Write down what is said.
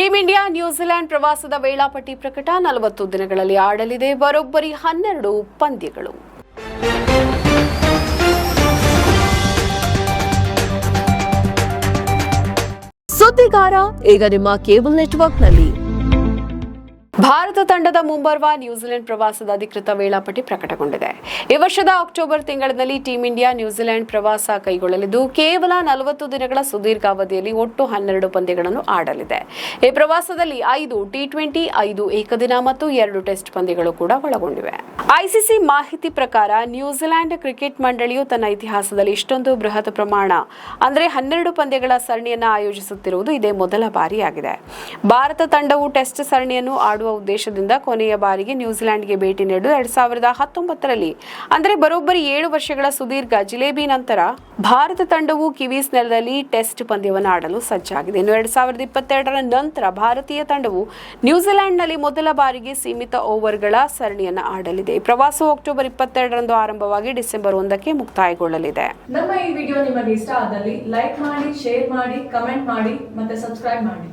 Team India New Zealand ಪ್ರವಾಸದ ವೇಳಾಪಟ್ಟಿ ಪ್ರಕಟ. 40 ದಿನಗಳಲ್ಲಿ ಆಡಲಿದೆ ಬರೋಬ್ಬರಿ 12 ಪಂದ್ಯಗಳು. ಸುದ್ದಿಗಾರ ಈಗ ನಿಮ್ಮ ಕೇಬಲ್ ನೆಟ್ವರ್ಕ್ನಲ್ಲಿ. ಭಾರತ ತಂಡದ ಮುಂಬರುವ ನ್ಯೂಜಿಲೆಂಡ್ ಪ್ರವಾಸದ ಅಧಿಕೃತ ವೇಳಾಪಟ್ಟಿ ಪ್ರಕಟಗೊಂಡಿದೆ. ಈ ವರ್ಷದ ಅಕ್ಟೋಬರ್ ತಿಂಗಳಿನಲ್ಲಿ ಟೀಂ ಇಂಡಿಯಾ ನ್ಯೂಜಿಲೆಂಡ್ ಪ್ರವಾಸ ಕೈಗೊಳ್ಳಲಿದ್ದು ಕೇವಲ 40 ದಿನಗಳ ಸುದೀರ್ಘ ಅವಧಿಯಲ್ಲಿ ಒಟ್ಟು 12 ಪಂದ್ಯಗಳನ್ನು ಆಡಲಿದೆ. ಈ ಪ್ರವಾಸದಲ್ಲಿ 5 ಟಿ20, 5 ಏಕದಿನ ಮತ್ತು 2 ಟೆಸ್ಟ್ ಪಂದ್ಯಗಳು ಕೂಡ ಒಳಗೊಂಡಿವೆ. ಐಸಿಸಿ ಮಾಹಿತಿ ಪ್ರಕಾರ ನ್ಯೂಜಿಲೆಂಡ್ ಕ್ರಿಕೆಟ್ ಮಂಡಳಿಯು ತನ್ನ ಇತಿಹಾಸದಲ್ಲಿ ಇಷ್ಟೊಂದು ಬೃಹತ್ ಪ್ರಮಾಣ ಅಂದರೆ 12 ಪಂದ್ಯಗಳ ಸರಣಿಯನ್ನು ಆಯೋಜಿಸುತ್ತಿರುವುದು ಇದೇ ಮೊದಲ ಬಾರಿಯಾಗಿದೆ. ಭಾರತ ತಂಡವು ಟೆಸ್ಟ್ ಸರಣಿಯನ್ನು ಆಡುವ ಉದ್ದೇಶದಿಂದ ಕೊನೆಯ ಬಾರಿಗೆ ನ್ಯೂಜಿಲೆಂಡ್ಗೆ ಭೇಟಿ ನೀಡಿದ್ದು 2019ರಲ್ಲಿ ಅಂದರೆ ಬರೋಬ್ಬರಿ 7 ವರ್ಷಗಳ ಸುದೀರ್ಘ ಜಿಲೇಬಿ ನಂತರ ಭಾರತ ತಂಡವು ಕಿವೀಸ್ ನೆಲದಲ್ಲಿ ಟೆಸ್ಟ್ ಪಂದ್ಯವನ್ನು ಆಡಲು ಸಜ್ಜಾಗಿದೆ. ಇನ್ನು 2022ರ ನಂತರ ಭಾರತೀಯ ತಂಡವು ನ್ಯೂಜಿಲೆಂಡ್ನಲ್ಲಿ ಮೊದಲ ಬಾರಿಗೆ ಸೀಮಿತ ಓವರ್ಗಳ ಸರಣಿಯನ್ನು ಆಡಲಿದೆ. ಈ ಪ್ರವಾಸವು ಅಕ್ಟೋಬರ್ 22ರಂದು ಆರಂಭವಾಗಿ ಡಿಸೆಂಬರ್ 1ಕ್ಕೆ ಮುಕ್ತಾಯಗೊಳ್ಳಲಿದೆ. ನಮ್ಮ ಈ ವಿಡಿಯೋ ನಿಮಗೆ ಇಷ್ಟ ಆದಲ್ಲಿ ಲೈಕ್ ಮಾಡಿ, ಶೇರ್ ಮಾಡಿ, ಕಮೆಂಟ್ ಮಾಡಿ ಮತ್ತೆ ಸಬ್ಸ್ಕ್ರೈಬ್ ಮಾಡಿ.